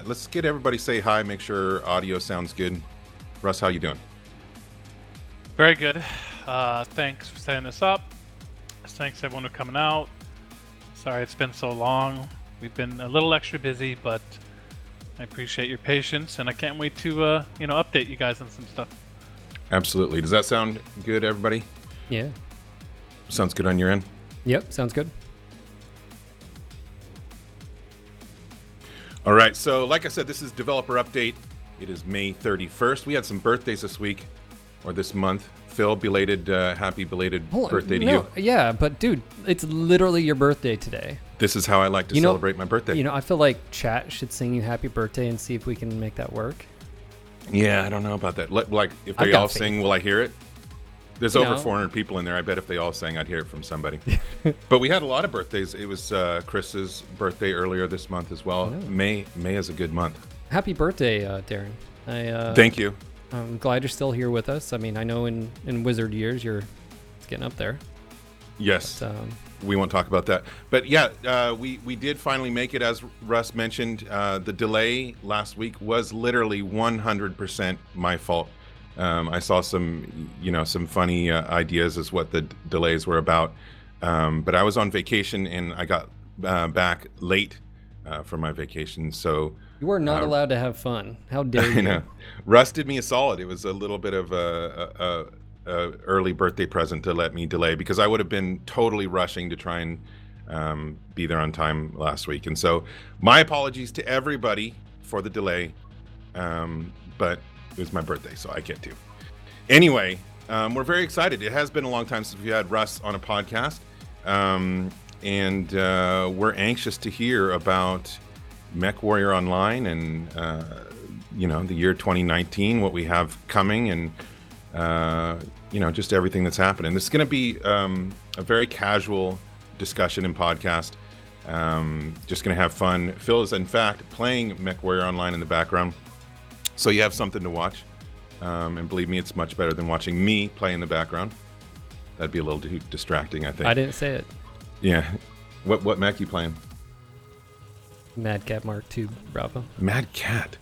Let's get everybody say hi, make sure audio sounds good. Russ, how you doing? Very good. Thanks for setting this up. Thanks everyone for coming out. Sorry it's been so long. We've been a little extra busy, but I appreciate your patience, and I can't wait to update you guys on some stuff. Absolutely. Does that sound good, everybody? Yeah. Sounds good on your end? Yep, sounds good. All right, so like I said, this is Developer Update. It is May 31st. We had some birthdays this week, or this month. Phil, happy belated birthday to you. Yeah, but dude, it's literally your birthday today. This is how I like to celebrate my birthday. I feel like chat should sing you happy birthday and see if we can make that work. Yeah, I don't know about that. Like, if they all sing, will I hear it? There's over 400 people in there. I bet if they all sang, I'd hear it from somebody. But we had a lot of birthdays. It was Chris's birthday earlier this month as well. May is a good month. Happy birthday, Daeron. Thank you. I'm glad you're still here with us. I mean, I know in Wizard years, it's getting up there. Yes. But, we won't talk about that. But yeah, we did finally make it, as Russ mentioned. The delay last week was literally 100% my fault. I saw some funny ideas as what the delays were about. But I was on vacation and I got back late from my vacation. So you are not allowed to have fun. How dare you? I know. Russ did me a solid. It was a little bit of a early birthday present to let me delay, because I would have been totally rushing to try and be there on time last week. And so my apologies to everybody for the delay. But it was my birthday, so I get to. Anyway, we're very excited. It has been a long time since we had Russ on a podcast. And we're anxious to hear about MechWarrior Online and, the year 2019, what we have coming, and, just everything that's happening. This is going to be a very casual discussion and podcast. Just going to have fun. Phil is, in fact, playing MechWarrior Online in the background, so you have something to watch. And believe me, it's much better than watching me play in the background. That'd be a little too distracting, I think. I didn't say it. Yeah. What mech you playing? Mad Cat Mark II Bravo. Mad Cat.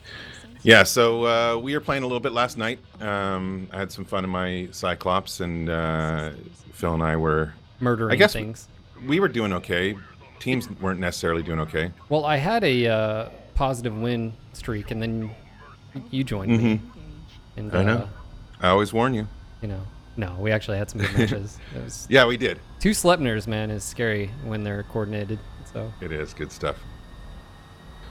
Yeah, so we were playing a little bit last night. I had some fun in my Cyclops, and Phil and I were murdering things. We were doing okay. Teams weren't necessarily doing okay. Well, I had a positive win streak, and then you joined me. And, I know. I always warn you. No, we actually had some good matches. Yeah, we did. Two Sleipnirs, man, is scary when they're coordinated. So it is good stuff.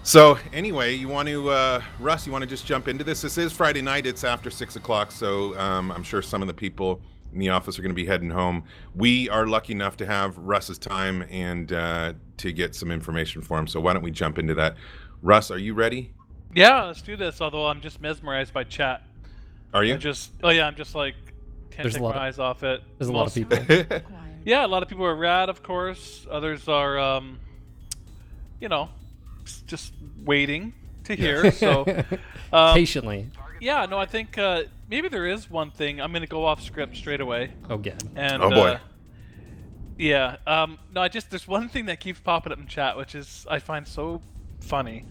So anyway, Russ, you want to just jump into this? This is Friday night. It's after 6 o'clock, so I'm sure some of the people in the office are going to be heading home. We are lucky enough to have Russ's time and to get some information for him. So why don't we jump into that? Russ, are you ready? Yeah, let's do this. Although I'm just mesmerized by chat. Are you? I'm just like, can't take my eyes off it. There's a lot of people. Yeah, a lot of people are rad, of course. Others are, just waiting to hear. So patiently. Yeah, no, I think maybe there is one thing. I'm going to go off script straight away. Oh, God. And, oh, boy. Yeah. No, there's one thing that keeps popping up in chat, which is I find so funny.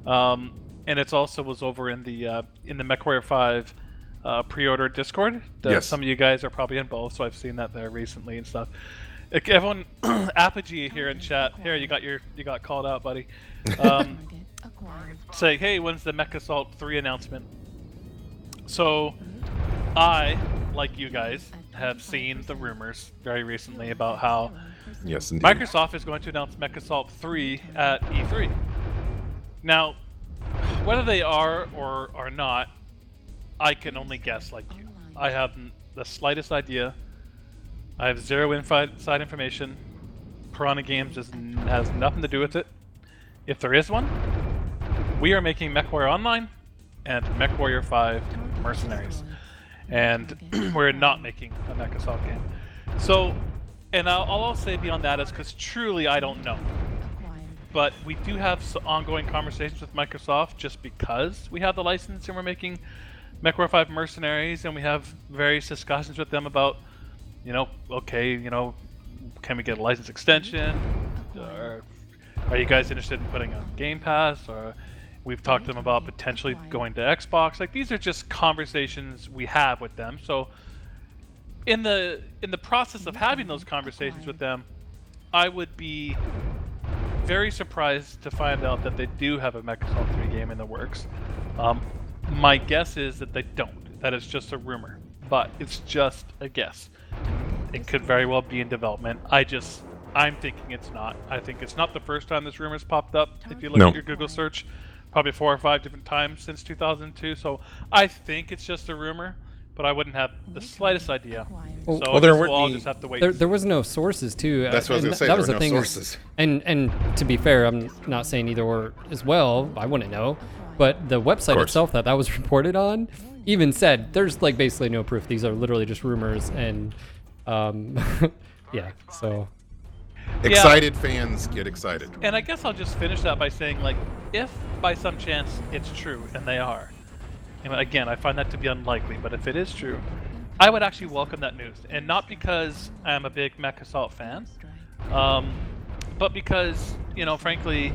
And it's also was over in the MechWarrior 5 pre-order Discord. Yes. Some of you guys are probably in both, so I've seen that there recently and stuff. Everyone, Apogee here in chat. Here, you got called out, buddy. Say, hey, when's the Mech Assault 3 announcement? So, I, like you guys, have seen the rumors very recently about how yes, indeed. Microsoft is going to announce Mech Assault 3 at E3. Now, whether they are or are not, I can only guess like you. I haven't the slightest idea. I have zero inside information. Piranha Games has nothing to do with it. If there is one, we are making MechWarrior Online and MechWarrior 5 Mercenaries. And we're not making a Mech Assault game. So, and all I'll say beyond that is because truly I don't know. But we do have ongoing conversations with Microsoft just because we have the license and we're making MechWarrior 5 Mercenaries, and we have various discussions with them about, okay, can we get a license extension? Or are you guys interested in putting on Game Pass? Or We've talked to them about potentially going to Xbox. Like, these are just conversations we have with them. So in the process of having those conversations with them, I would be very surprised to find out that they do have a MechAssault 3 game in the works. My guess is that they don't. That it's just a rumor, but it's just a guess. It could very well be in development. I'm thinking it's not. I think it's not the first time this rumor's popped up. If you look at your Google search, probably 4 or 5 different times since 2002. So I think it's just a rumor, but I wouldn't have the slightest idea. Well, So we'll all just have to wait. There was no sources too. That's what I was gonna say. That was there the were no thing. sources. And to be fair, I'm not saying either or as well. I wouldn't know. But the website itself that was reported on even said there's like basically no proof. These are literally just rumors. And yeah, so. Excited fans get excited. And I guess I'll just finish that by saying, like, if by some chance it's true, and they are, and again, I find that to be unlikely, but if it is true, I would actually welcome that news. And not because I'm a big MechAssault fan, but because, frankly,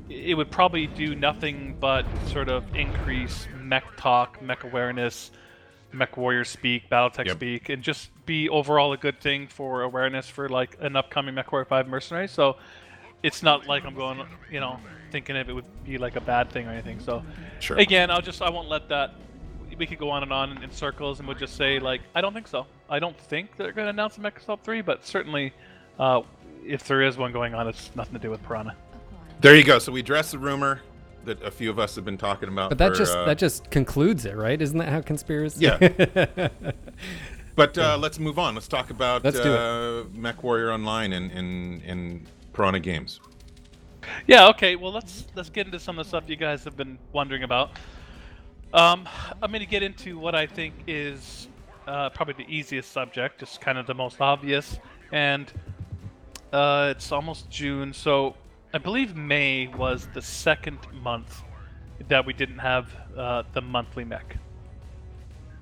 it would probably do nothing but sort of increase mech talk, mech awareness, mech warrior speak, battletech speak, and just be overall a good thing for awareness for like an upcoming MechWarrior 5 mercenary. So it's not like I'm going, thinking of it would be like a bad thing or anything. So again, I won't let that. We could go on and in circles, and we'll just say like, I don't think so. I don't think they're going to announce a MechAssault 3, but certainly, if there is one going on, it's nothing to do with Piranha. There you go. So we addressed the rumor that a few of us have been talking about. But that just concludes it, right? Isn't that how conspiracy? Yeah. But let's move on. Let's talk about MechWarrior Online and Piranha Games. Yeah. Okay. Well, let's get into some of the stuff you guys have been wondering about. I'm going to get into what I think is probably the easiest subject, just kind of the most obvious, and it's almost June, so I believe May was the second month that we didn't have the monthly mech.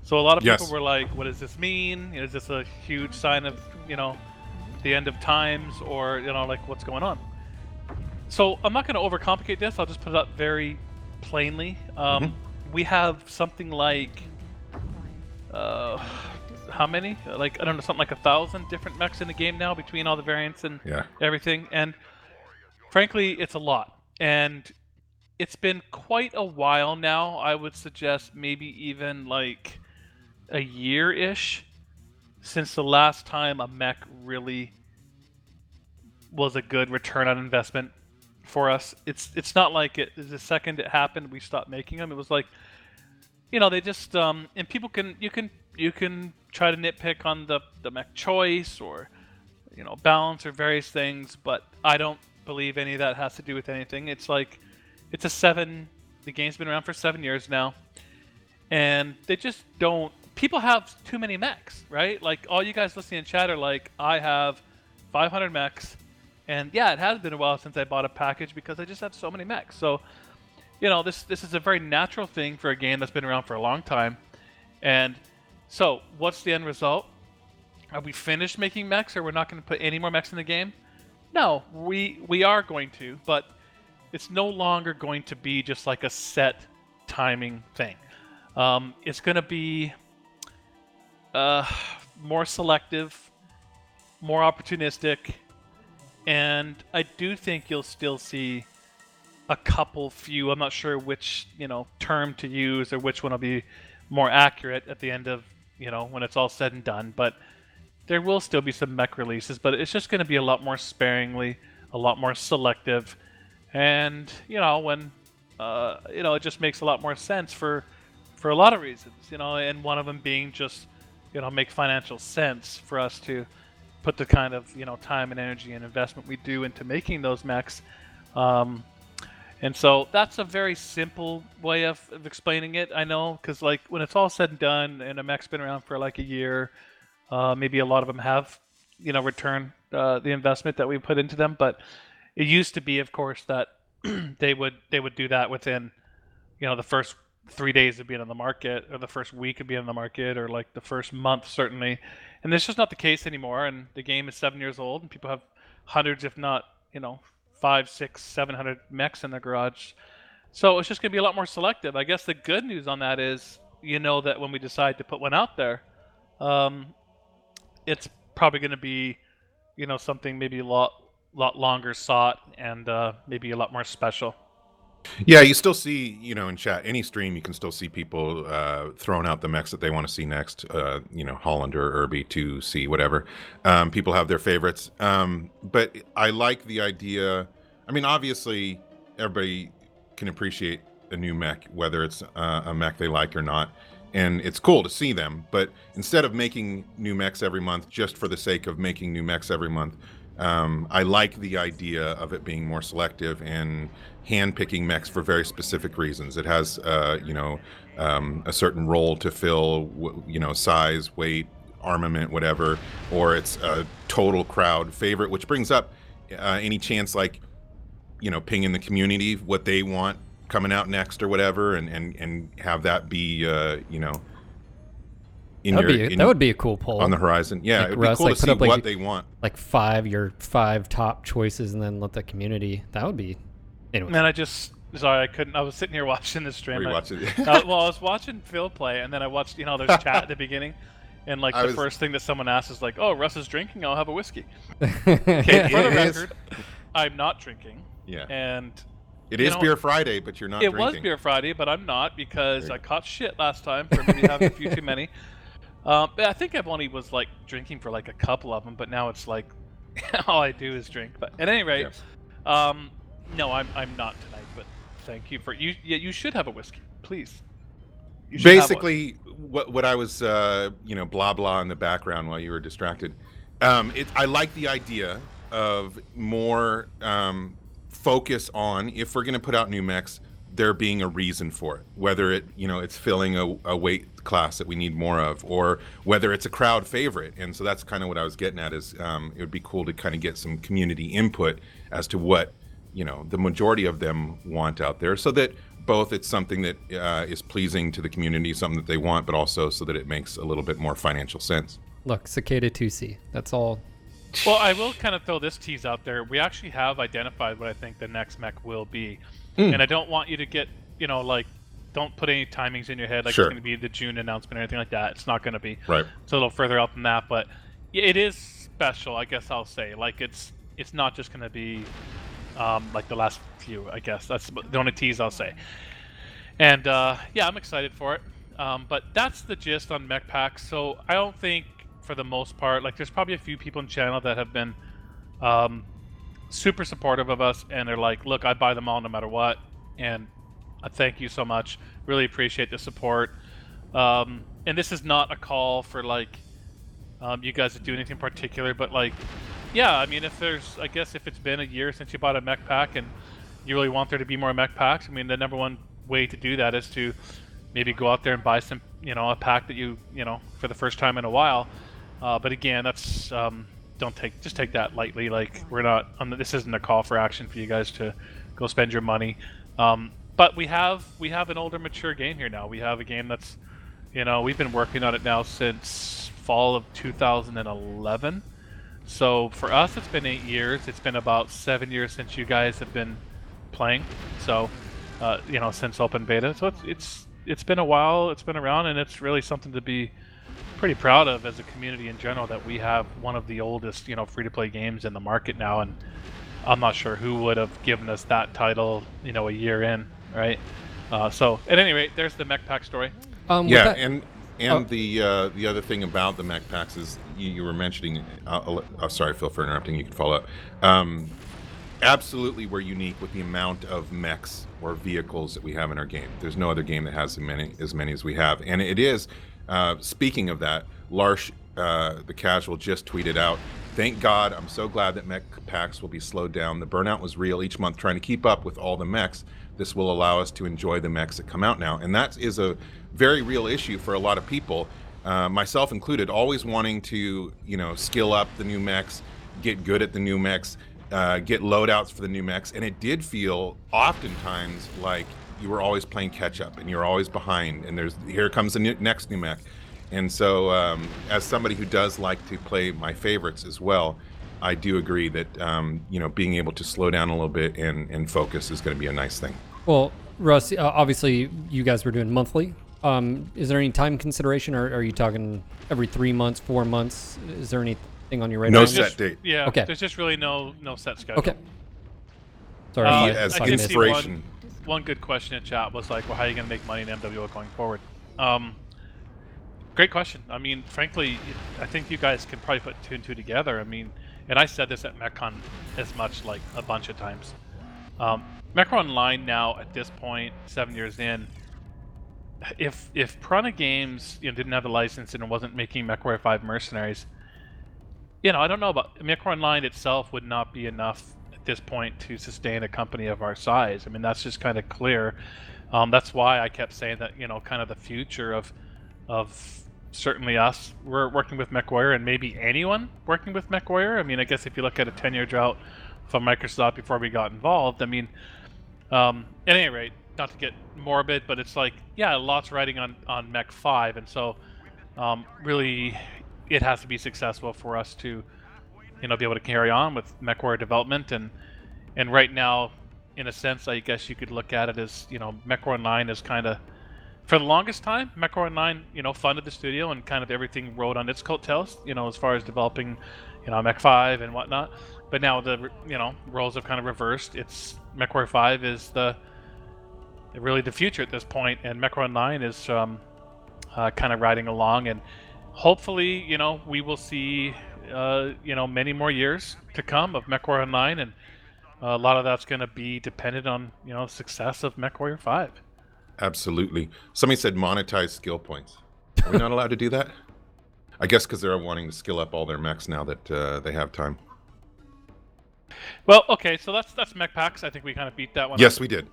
So a lot of people were like, what does this mean? Is this a huge sign of, the end of times, or, like what's going on? So I'm not going to overcomplicate this. I'll just put it up very plainly. We have something like, how many? Like, I don't know, something like 1,000 different mechs in the game now between all the variants and everything. And frankly, it's a lot. And it's been quite a while now. I would suggest maybe even like a year-ish since the last time a mech really was a good return on investment for us. It's not like the second it happened we stopped making them. It was like, they just and people you can try to nitpick on the mech choice or balance or various things, but I don't believe any of that has to do with anything. It's like the game's been around for 7 years now, and they just don't. People have too many mechs, right? Like all you guys listening in chat are like, I have 500 mechs, and yeah, it has been a while since I bought a package because I just have so many mechs. So, this is a very natural thing for a game that's been around for a long time. And so, what's the end result? Are we finished making mechs, or we're not going to put any more mechs in the game? No, we are going to, but it's no longer going to be just like a set timing thing. It's going to be more selective, more opportunistic, and I do think you'll still see a few. I'm not sure which term to use or which one will be more accurate at the end of when it's all said and done, but there will still be some mech releases, but it's just going to be a lot more sparingly, a lot more selective, and when it just makes a lot more sense for a lot of reasons, and one of them being just make financial sense for us to put the kind of time and energy and investment we do into making those mechs. And so that's a very simple way of explaining it, I know, because like when it's all said and done and a mech's been around for like a year, maybe a lot of them have returned the investment that we put into them, but it used to be, of course, that they would do that within the first 3 days of being on the market, or the first week of being on the market, or like the first month certainly, and that's just not the case anymore. And the game is 7 years old, and people have hundreds, if not 500, 600, 700 mechs in their garage. So it's just going to be a lot more selective. I guess the good news on that is, that when we decide to put one out there, it's probably going to be, something maybe a lot longer sought and maybe a lot more special. Yeah, you still see, in chat, any stream, you can still see people throwing out the mechs that they want to see next, Hollander, Irby, 2C, whatever. People have their favorites. But I like the idea. I mean, obviously, everybody can appreciate a new mech, whether it's a mech they like or not. And it's cool to see them. But instead of making new mechs every month just for the sake of making new mechs every month, I like the idea of it being more selective and hand-picking mechs for very specific reasons. It has, a certain role to fill, size, weight, armament, whatever, or it's a total crowd favorite, which brings up any chance, like, ping in the community what they want coming out next or whatever, and have that be, that would be a cool poll on the horizon. Yeah, like it would be Russ, cool like, to put see up, like, what they want. Like your 5 top choices, and then let the community. That would be. Anyways. Man, I couldn't. I was sitting here watching this stream. Were you watching it? I was watching Phil play, and then I watched. There's chat at the beginning, and like the first thing that someone asks is like, "Oh, Russ is drinking. I'll have a whiskey." Okay, for the record, I'm not drinking. Yeah. And it is Beer Friday, but you're not drinking. It was Beer Friday, but I'm not because I caught shit last time for maybe having a few too many. But I think I've only was like drinking for like a couple of them, but now it's like all I do is drink. But at any rate, no, I'm not tonight. But thank you for you. Yeah, you should have a whiskey, please. Basically, what I was blah blah in the background while you were distracted. I like the idea of more focus on, if we're going to put out new mechs, there being a reason for it, whether it's filling a weight class that we need more of, or whether it's a crowd favorite. And so that's kind of what I was getting at, is it would be cool to kind of get some community input as to what the majority of them want out there, so that both it's something that is pleasing to the community, something that they want, but also so that it makes a little bit more financial sense. Look, Cicada 2C, that's all. Well, I will kind of throw this tease out there. We actually have identified what I think the next mech will be. And I don't want you to get, don't put any timings in your head, like it's going to be the June announcement or anything like that. It's not going to be. Right. It's a little further out than that, but it is special, I guess I'll say. Like, it's not just going to be like the last few, I guess. That's the only tease I'll say. And, yeah, I'm excited for it. But that's the gist on mech packs. So I don't think, for the most part, like, there's probably a few people in channel that have been super supportive of us, and they're like, look, I buy them all no matter what, and I thank you so much, really appreciate the support. And this is not a call for like you guys to do anything particular, but like, yeah, I mean, if it's been a year since you bought a mech pack and you really want there to be more mech packs, I mean, the number one way to do that is to maybe go out there and buy some, a pack that you for the first time in a while. But again, that's just take that lightly. Like, we're not this isn't a call for action for you guys to go spend your money. But we have an older, mature game here now. We have a game that's, we've been working on it now since fall of 2011. So for us, it's been 8 years. It's been about 7 years since you guys have been playing. So, since open beta. So it's been a while. It's been around, and it's really something to be pretty proud of as a community in general, that we have one of the oldest, free-to-play games in the market now, and I'm not sure who would have given us that title, a year in, right? So at any rate, there's the mech pack story. The other thing about the mech packs is you were mentioning. Sorry, Phil, for interrupting. You can follow up. Absolutely, we're unique with the amount of mechs or vehicles that we have in our game. There's no other game that has as many as we have, and it is. Speaking of that, Larsh, the casual, just tweeted out, "Thank God, I'm so glad that mech packs will be slowed down. The burnout was real each month trying to keep up with all the mechs. This will allow us to enjoy the mechs that come out now." And that is a very real issue for a lot of people, myself included, always wanting to, skill up the new mechs, get good at the new mechs, get loadouts for the new mechs. And it did feel oftentimes like you were always playing catch up, and you're always behind, and here comes the next new mech. And so as somebody who does like to play my favorites as well, I do agree that being able to slow down a little bit and focus is going to be a nice thing. Well, Russ, obviously you guys were doing monthly. Is there any time consideration, or are you talking every 3 months, 4 months? Is there anything on your radar? No set date. Yeah. Okay. There's just really no set schedule. Okay. Sorry, As I did see inspiration. one good question in chat was like, well, how are you going to make money in MWO going forward? Great question. I mean, frankly, I think you guys can probably put 2 and 2 together. I mean, and I said this at MechCon as much, like a bunch of times. Mech Online now at this point, 7 years in, if Piranha Games didn't have the license and wasn't making MechWarrior 5 Mercenaries, I don't know about Mech Online itself would not be enough at this point to sustain a company of our size. I mean, that's just kind of clear. That's why I kept saying that kind of the future of certainly us, we're working with MechWarrior, and maybe anyone working with MechWarrior. I mean, I guess if you look at a 10-year drought from Microsoft before we got involved, I mean, at any rate, not to get morbid, but it's like, yeah, lots riding on Mech 5, and so really it has to be successful for us to be able to carry on with MechWarrior development, and right now, in a sense, I guess you could look at it as MechWarrior 9 is kind of, for the longest time, MechWarrior 9 funded the studio and kind of everything rode on its coattails, as far as developing Mech 5 and whatnot. But now the roles have kind of reversed. It's MechWarrior 5 is really the future at this point, and MechWarrior 9 is kind of riding along, and hopefully we will see many more years to come of MechWarrior 9, and a lot of that's going to be dependent on success of MechWarrior 5. Absolutely. Somebody said monetize skill points. Are we not allowed to do that? I guess because they're wanting to skill up all their mechs now that they have time. Well, okay, so that's mech packs. I think we kind of beat that one. Yes, we did.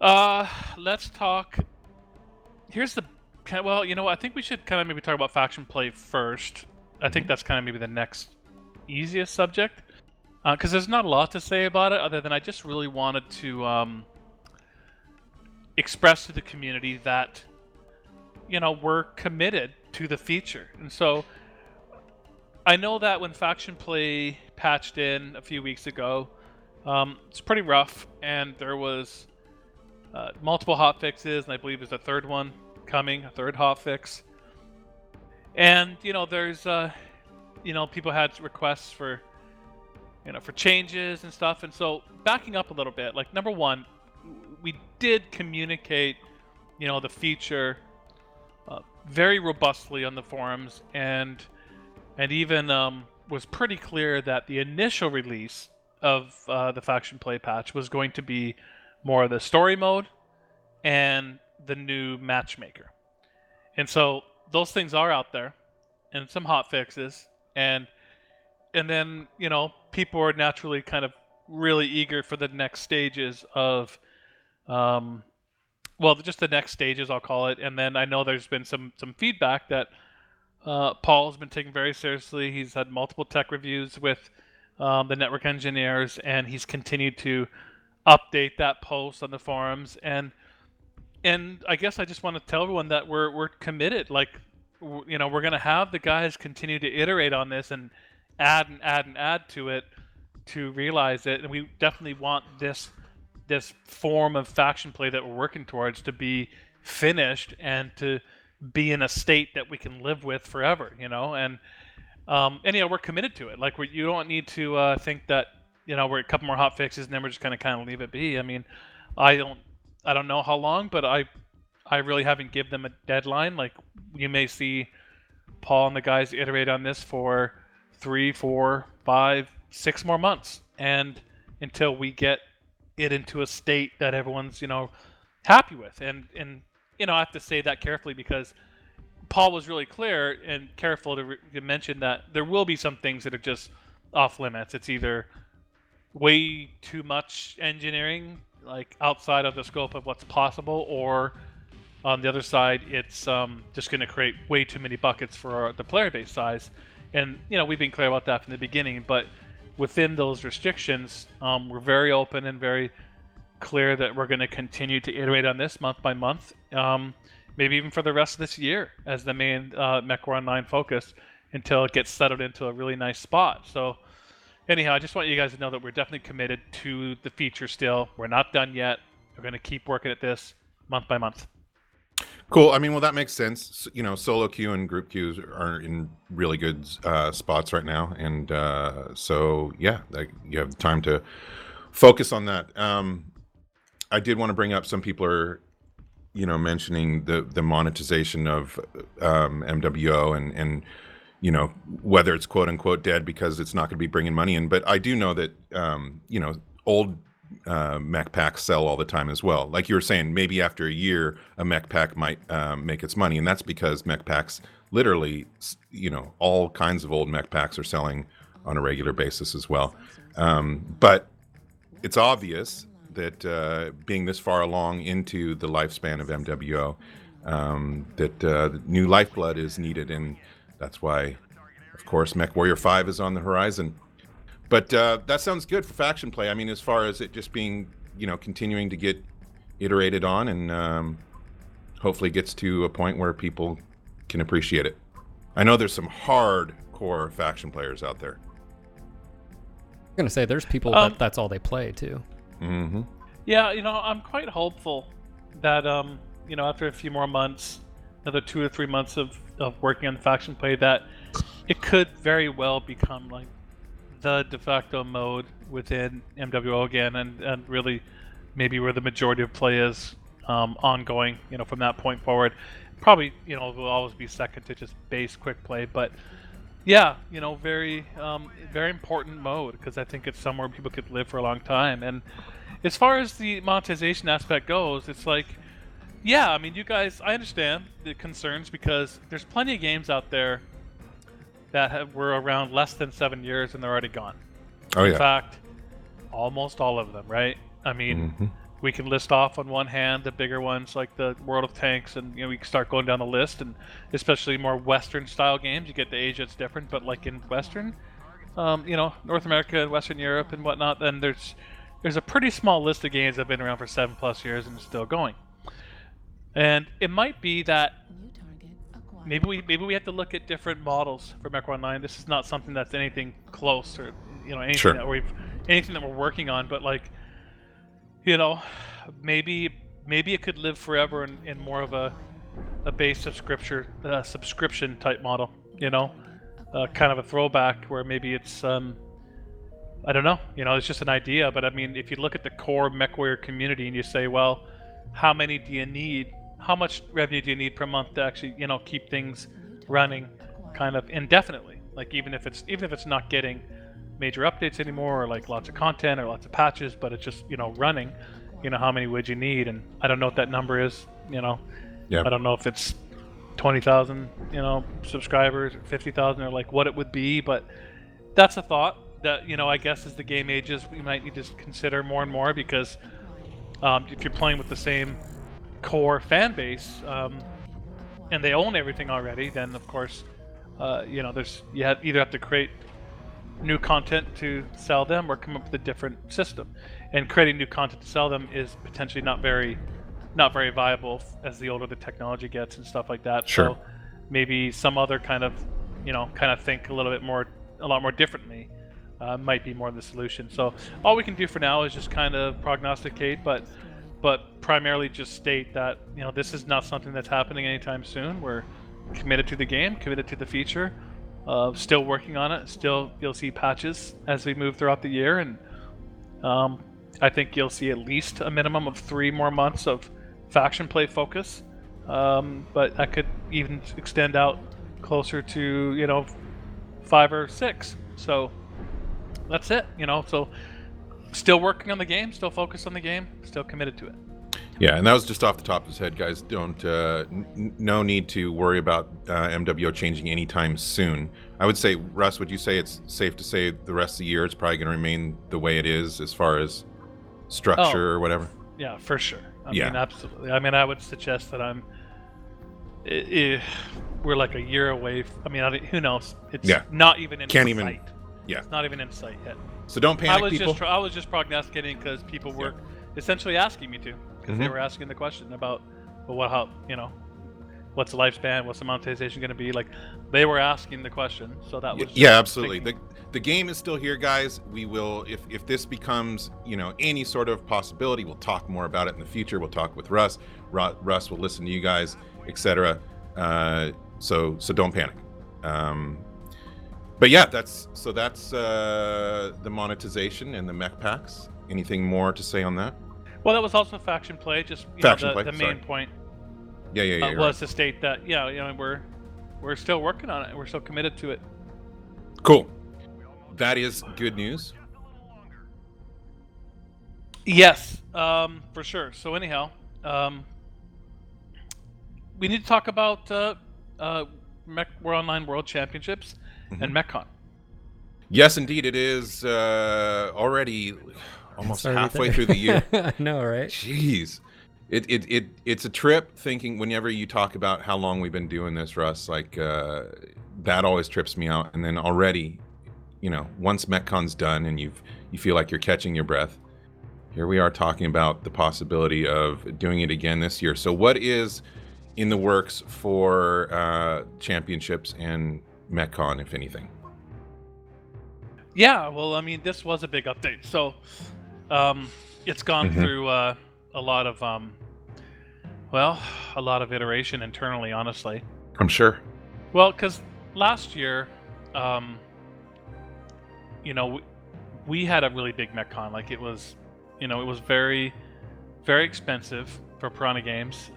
Let's talk. Here's the. Well, I think we should kind of maybe talk about faction play first. I think that's kind of maybe the next easiest subject, because there's not a lot to say about it other than I just really wanted to express to the community that we're committed to the feature. And so I know that when faction play patched in a few weeks ago, it's pretty rough, and there was multiple hotfixes, and I believe there's a third one coming, a third hotfix. And there's people had requests for for changes and stuff. And so backing up a little bit, like, number one, we did communicate the feature very robustly on the forums, and even was pretty clear that the initial release of the faction play patch was going to be more of the story mode and the new matchmaker. And so those things are out there, and some hot fixes, and then people are naturally kind of really eager for the next stages of just the next stages, I'll call it. And then I know there's been some feedback that Paul's been taking very seriously. He's had multiple tech reviews with the network engineers, and he's continued to update that post on the forums. And I guess I just want to tell everyone that we're committed. Like, we're going to have the guys continue to iterate on this and add to it to realize it. And we definitely want this form of faction play that we're working towards to be finished and to be in a state that we can live with forever, and we're committed to it. Like, you don't need to think that we're a couple more hot fixes and then we're just gonna kind of leave it be. I mean, I don't know how long, but I really haven't given them a deadline. Like, you may see Paul and the guys iterate on this for 3, 4, 5, 6 more months, and until we get it into a state that everyone's happy with. And I have to say that carefully, because Paul was really clear and careful to mention that there will be some things that are just off limits. It's either way too much engineering, like outside of the scope of what's possible, or on the other side, it's just going to create way too many buckets for the player base size. And we've been clear about that from the beginning, but within those restrictions, we're very open and very clear that we're going to continue to iterate on this month by month, maybe even for the rest of this year as the main MechWarrior Online focus, until it gets settled into a really nice spot. So anyhow, I just want you guys to know that we're definitely committed to the feature still. We're not done yet. We're going to keep working at this month by month. Cool. I mean, well, that makes sense. You know, solo queue and group queues are in really good spots right now, and so yeah, you have time to focus on that. I did want to bring up, some people are, you know, mentioning the monetization of MWO and you know, whether it's quote unquote dead because it's not going to be bringing money in. But I do know that you know, old mech packs sell all the time as well. Like you were saying, maybe after a year a mech pack might make its money, and that's because mech packs, literally, you know, all kinds of old mech packs are selling on a regular basis as well. But it's obvious that being this far along into the lifespan of MWO, that new lifeblood is needed, and that's why, of course, Mech Warrior 5 is on the horizon. But that sounds good for faction play. I mean, as far as it just being, you know, continuing to get iterated on, and hopefully gets to a point where people can appreciate it. I know there's some hardcore faction players out there. I'm gonna say there's people that's all they play too. Mm-hmm. Yeah, you know, I'm quite hopeful that you know, after a few more months, another 2 or 3 months of working on the faction play, that it could very well become like the de facto mode within MWO again, and really maybe where the majority of play is ongoing, you know, from that point forward. Probably, you know, will always be second to just base quick play, but yeah, you know, very important mode, because I think it's somewhere people could live for a long time. And as far as the monetization aspect goes, it's like, yeah, I mean, you guys, I understand the concerns, because there's plenty of games out there that were around less than 7 years and they're already gone. Oh yeah. In fact, almost all of them, right? I mean, we can list off on one hand the bigger ones like the World of Tanks, and you know, we can start going down the list, and especially more Western style games. You get to Asia, it's different, but like in Western, you know, North America and Western Europe and whatnot, then there's a pretty small list of games that have been around for 7+ years and still going. And it might be that maybe we have to look at different models for Mech Online. This is not something that's anything close, or you know, anything that we're working on, but like, you know, maybe it could live forever in more of a base subscription type model, you know, kind of a throwback where maybe it's I don't know, you know, it's just an idea. But I mean, if you look at the core MechWarrior community and you say, well, how many do you need? How much revenue do you need per month to actually, you know, keep things running kind of indefinitely? Like even if it's not getting major updates anymore, or like lots of content or lots of patches, but it's just, you know, running, you know, how many would you need? And I don't know what that number is, you know. Yeah. I don't know if it's 20,000, you know, subscribers, or 50,000, or like what it would be, but that's a thought that, you know, I guess as the game ages, we might need to consider more and more, because if you're playing with the same core fan base, and they own everything already, then of course, you know, you either have to create new content to sell them or come up with a different system. And creating new content to sell them is potentially not very viable as the older the technology gets and stuff like that. Sure. So maybe some other kind of think a lot more differently might be more the solution. So all we can do for now is just kind of prognosticate, but primarily just state that, you know, this is not something that's happening anytime soon. We're committed to the game, committed to the feature, still working on it. Still, you'll see patches as we move throughout the year, and I think you'll see at least a minimum of 3 more months of faction play focus, but that could even extend out closer to, you know, 5 or 6. So that's it, you know. So still working on the game, still focused on the game, still committed to it. Yeah, and that was just off the top of his head, guys. Don't no need to worry about MWO changing anytime soon. I would say, Russ, would you say it's safe to say the rest of the year it's probably going to remain the way it is as far as structure or whatever? Yeah, for sure. I mean, absolutely. I mean, I would suggest that we're like a year away. I mean, who knows? It's not even in sight. Yeah. It's not even in sight yet. So don't panic, people. I was just prognosticating because people were essentially asking me to, because they were asking the question about, well, how, you know, what's the lifespan, what's the monetization going to be? Like, they were asking the question, so that was yeah, absolutely. The game is still here, guys. We will, if this becomes, any sort of possibility, we'll talk more about it in the future. We'll talk with Russ. Russ will listen to you guys, etc. So don't panic. But yeah, that's the monetization and the mech packs. Anything more to say on that? Well, that was also faction play. Just the main point. Yeah. Was to state that we're still working on it. We're still committed to it. Cool. That is good news. Yes, for sure. So anyhow, we need to talk about World Online World Championships and MechCon. Yes, indeed. It is already almost halfway through the year. I know, right? Jeez. It's a trip thinking whenever you talk about how long we've been doing this, Russ, like that always trips me out. And then already, once MechCon's done and you feel like you're catching your breath, here we are talking about the possibility of doing it again this year. So what is in the works for championships and MechCon, if anything? Yeah, well, I mean, this was a big update. So it's gone through a lot of iteration internally, honestly. I'm sure. Well, because last year, we had a really big MechCon. Like it was very, very expensive for Piranha Games.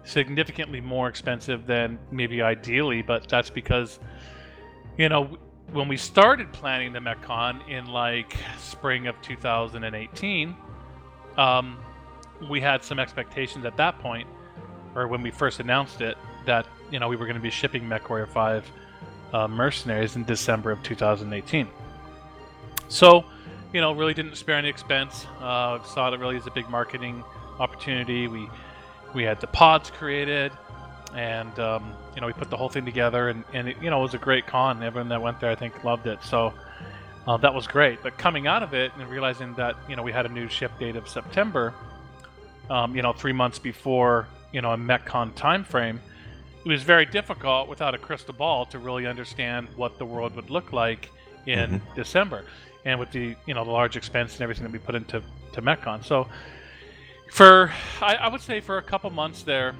Significantly more expensive than maybe ideally, but that's because, when we started planning the MechCon in like spring of 2018, we had some expectations at that point, or when we first announced it, that we were going to be shipping MechWarrior 5 Mercenaries in December of 2018. So, really didn't spare any expense. Saw it really as a big marketing opportunity. We had the pods created, and we put the whole thing together, and it, it was a great con. Everyone that went there, I think, loved it. So that was great. But coming out of it and realizing that we had a new ship date of September, 3 months before a MechCon time frame, it was very difficult without a crystal ball to really understand what the world would look like in December, and with the the large expense and everything that we put into MechCon. So I would say for a couple months there,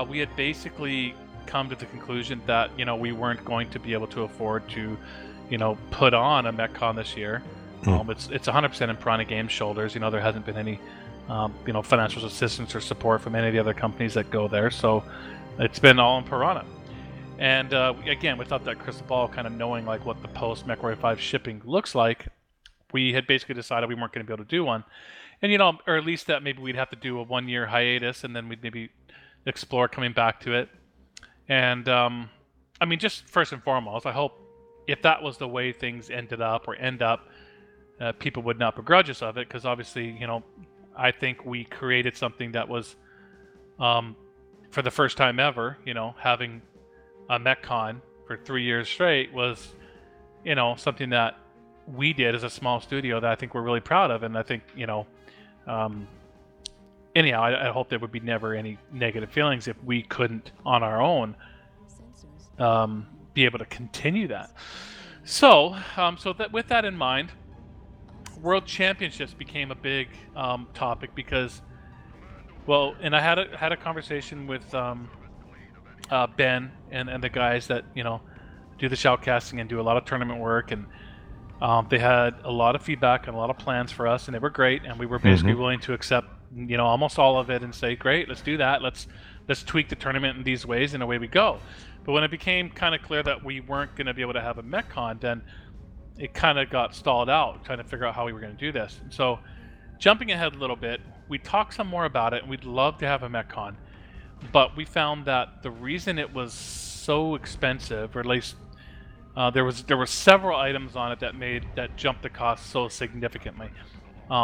we had basically come to the conclusion that we weren't going to be able to afford to put on a MechCon this year. It's 100% in Piranha Games' shoulders. There hasn't been any financial assistance or support from any of the other companies that go there, so it's been all in Piranha. And again, without that crystal ball, kind of knowing like what the post MechWarrior 5 shipping looks like, we had basically decided we weren't going to be able to do one. And or at least that maybe we'd have to do a 1-year hiatus, and then we'd maybe explore coming back to it. And I mean, just first and foremost, I hope if that was the way things end up, people would not begrudge us of it, because obviously, I think we created something that was, for the first time ever, having a MechCon for 3 years straight was, something that we did as a small studio that I think we're really proud of. And I think, anyhow, I hope there would be never any negative feelings if we couldn't, on our own, be able to continue that. So, with that in mind, World Championships became a big topic because, well, and I had a conversation with Ben and the guys that do the shoutcasting and do a lot of tournament work, and they had a lot of feedback and a lot of plans for us, and they were great, and we were basically willing to accept almost all of it and say, great, let's do that, let's tweak the tournament in these ways, and away we go. But when it became kind of clear that we weren't going to be able to have a MechCon, then it kind of got stalled out, trying to figure out how we were going to do this. And so, jumping ahead a little bit, we talked some more about it, and we'd love to have a MechCon, but we found that the reason it was so expensive, or at least there were several items on it that jumped the cost so significantly.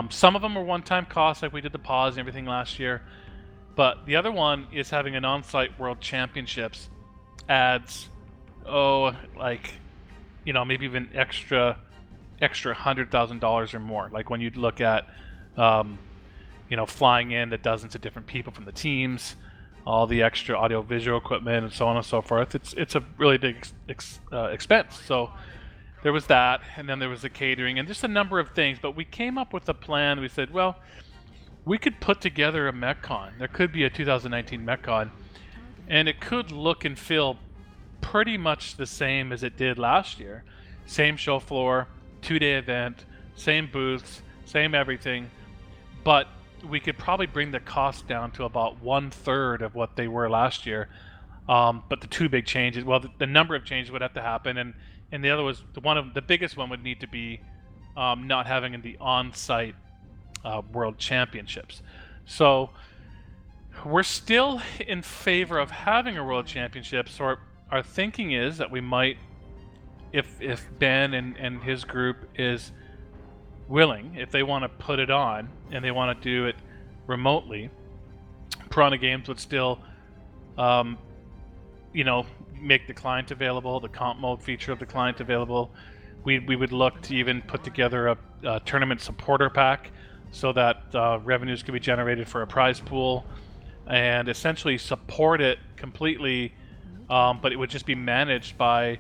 Some of them were one-time costs, like we did the pause and everything last year, but the other one is having an on-site World Championships adds, maybe even extra $100,000 or more. Like when you look at, flying in the dozens of different people from the teams, all the extra audio-visual equipment, and so on and so forth. It's a really big expense. So there was that, and then there was the catering, and just a number of things. But we came up with a plan. We said, well, we could put together a MechCon. There could be a 2019 MechCon, and it could look and feel pretty much the same as it did last year. Same show floor, 2-day event, same booths, same everything. But we could probably bring the cost down to about 1/3 of what they were last year. But the two big changes, well, the number of changes would have to happen, and the other was the biggest one would need to be not having the on-site World Championships. So we're still in favor of having a World Championships. Or our thinking is that we might, if Ben and his group is willing, if they want to put it on and they want to do it remotely, Piranha Games would still, make the client available, the comp mode feature of the client available. We would look to even put together a tournament supporter pack so that revenues could be generated for a prize pool, and essentially support it completely, but it would just be managed by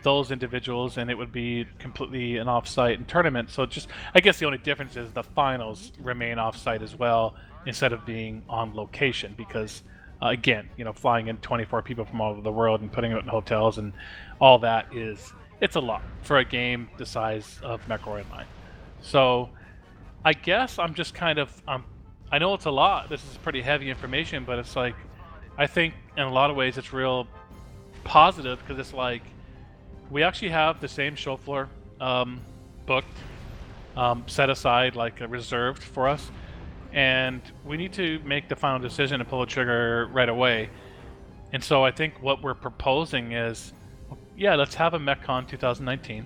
those individuals, and it would be completely an off-site tournament. So I guess the only difference is the finals remain off-site as well instead of being on location, because again, flying in 24 people from all over the world and putting it in hotels and all that it's a lot for a game the size of MechWarrior Online. So I guess I'm just kind of I know it's a lot. This is pretty heavy information, but it's like, I think in a lot of ways it's real positive, because it's like we actually have the same show floor booked, set aside, like reserved for us, and we need to make the final decision and pull the trigger right away. And so I think what we're proposing is, yeah, let's have a MechCon 2019.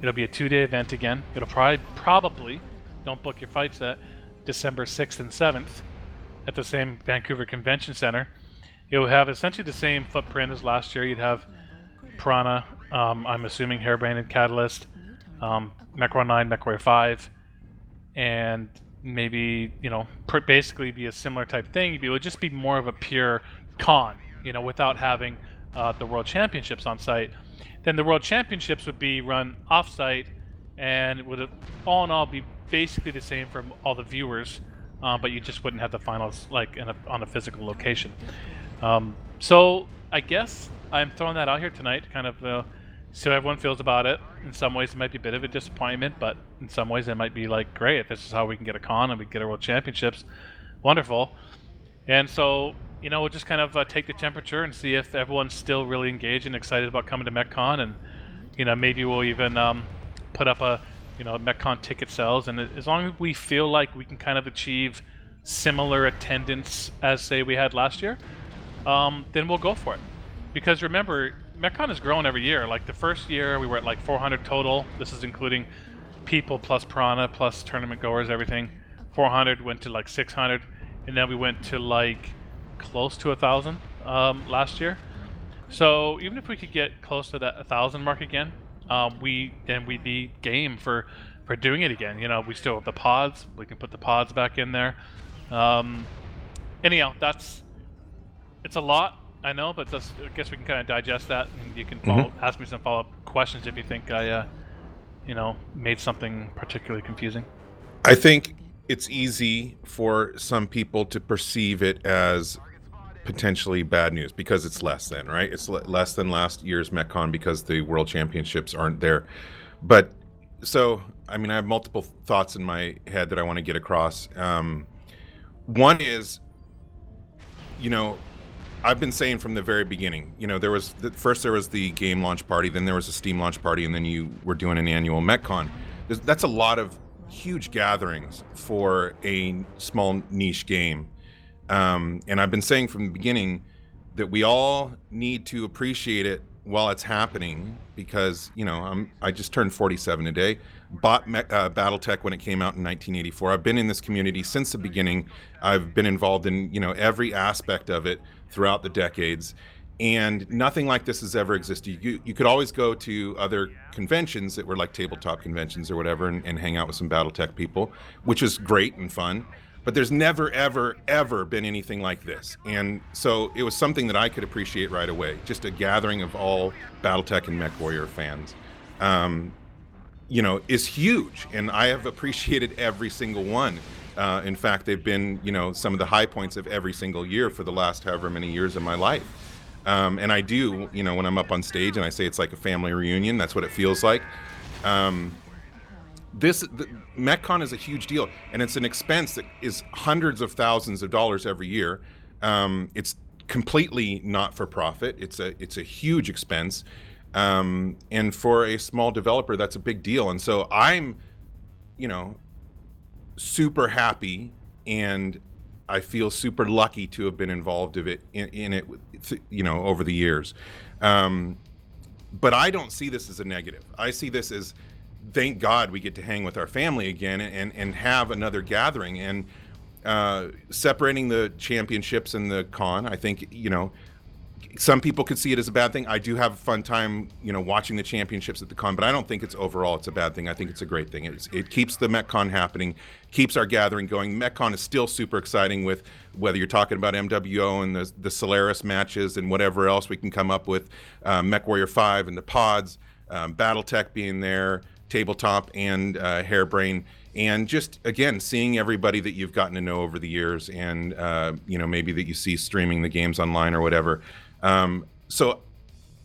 It'll be a 2-day event again. It'll probably, don't book your fights, at December 6th and 7th at the same Vancouver Convention Center. It will have essentially the same footprint as last year. You'd have Piranha, I'm assuming Hairbrain and Catalyst, MechWarrior 9, MechWarrior 5, and maybe, basically be a similar type thing. It would just be more of a pure con, without having the World Championships on site. Then the World Championships would be run off-site, and it would all in all be basically the same for all the viewers, but you just wouldn't have the finals like on a physical location. So I guess I'm throwing that out here tonight to kind of see how everyone feels about it. In some ways it might be a bit of a disappointment, but in some ways it might be like, great, if this is how we can get a con and we get a World Championships, wonderful. And so, we'll just kind of take the temperature and see if everyone's still really engaged and excited about coming to MechCon, and maybe we'll even put up a MechCon ticket sales, and as long as we feel like we can kind of achieve similar attendance as, say, we had last year, then we'll go for it. Because remember, MechCon has grown every year. Like the first year we were at like 400 total. This is including people plus Piranha plus tournament goers, everything. 400 went to like 600, and then we went to like close to 1,000 last year. So even if we could get close to that 1,000 mark again, we'd be game for doing it again. We still have the pods. We can put the pods back in there. Anyhow, it's a lot, I know, but I guess we can kind of digest that, and you can ask me some follow-up questions if you think I made something particularly confusing. I think it's easy for some people to perceive it as potentially bad news because it's less than, right? It's less than last year's MechCon because the World Championships aren't there. But so, I mean, I have multiple thoughts in my head that I want to get across. One is, I've been saying from the very beginning, there was the game launch party, then there was a Steam launch party, and then you were doing an annual MechCon. That's a lot of huge gatherings for a small niche game. And I've been saying from the beginning that we all need to appreciate it while it's happening, because I just turned 47 today. Bought BattleTech when it came out in 1984. I've been in this community since the beginning. I've been involved in every aspect of it throughout the decades, and nothing like this has ever existed. You could always go to other conventions that were like tabletop conventions or whatever, and hang out with some BattleTech people, which is great and fun. but there's never, ever, ever been anything like this. And so it was something that I could appreciate right away. Just a gathering of all BattleTech and MechWarrior fans, is huge. And I have appreciated every single one. In fact, they've been, some of the high points of every single year for the last however many years of my life. And I do, when I'm up on stage and I say it's like a family reunion, that's what it feels like. MechCon is a huge deal, and it's an expense that is hundreds of thousands of dollars every year. It's completely not for profit. It's a huge expense, and for a small developer, that's a big deal. And so I'm, super happy, and I feel super lucky to have been involved in it, over the years. But I don't see this as a negative. I see this as, thank God we get to hang with our family again and have another gathering. And separating the championships and the con, I think, some people could see it as a bad thing. I do have a fun time, watching the championships at the con, but I don't think it's a bad thing. I think it's a great thing. It keeps the MechCon happening, keeps our gathering going. MechCon is still super exciting, with whether you're talking about MWO and the Solaris matches and whatever else we can come up with, MechWarrior 5 and the pods, BattleTech being there, tabletop and Hairbrain, and just, again, seeing everybody that you've gotten to know over the years, and maybe that you see streaming the games online or whatever. So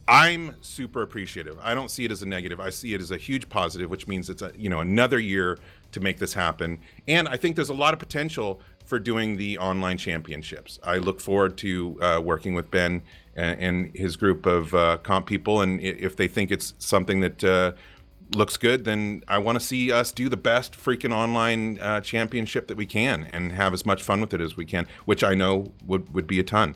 I'm super appreciative. I don't see it as a negative. I see it as a huge positive, which means it's another year to make this happen. And I think there's a lot of potential for doing the online championships. I look forward to working with Ben and his group of comp people, and if they think it's something that looks good, then I want to see us do the best freaking online championship that we can, and have as much fun with it as we can, which I know would be a ton.